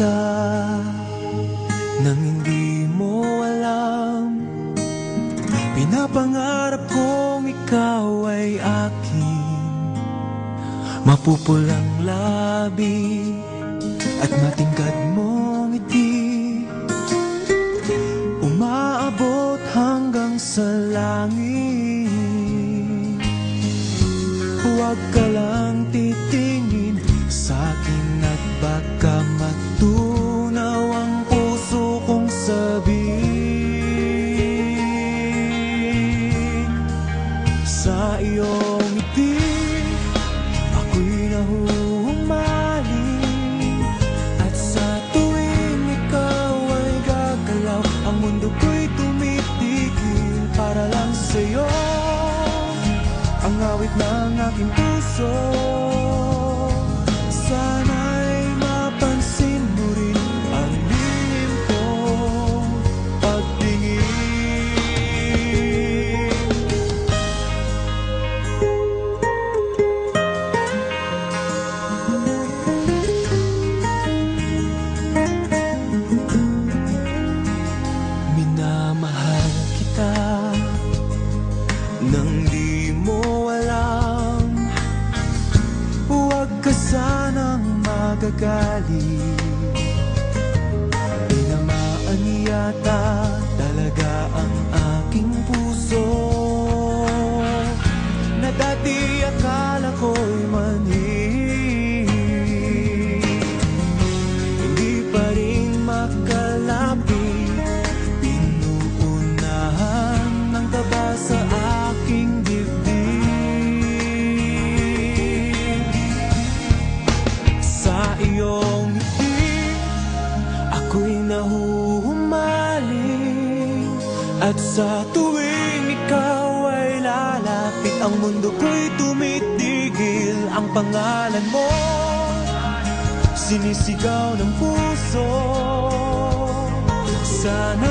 kita nang hindi mo alam. Pinapangarap kong ikaw ay akin, mapupulang labi at matingkad mong ngiti, umaabot hanggang sa langit. Huwag ka lang titingin sa'kin at baka matunaw ang puso kong sabihin. Sa iyong ngiti ako'y nahuhumaling, at sa tuwing ikaw ay gagalaw, ang mundo ko'y tumitigil para lang sa'yo. Ang awit ng aking puso, sana'y mapansin mo rin ang lihim kong pagtingin. Minamahal kita nang di mo alam. Huwag ka sanang magagalit, tinamaan yata talaga ang aking puso, na dati akala ko'y mani. Hindi pa rin makalapit, pinuunahan ng taba sa aking dibdib. Sa iyong ngiti ako'y nahuhumaling, at sa tuwing ikaw ay lalapit, ang mundo ko'y tumitigil. Ang pangalan mo sinisigaw ng puso, sana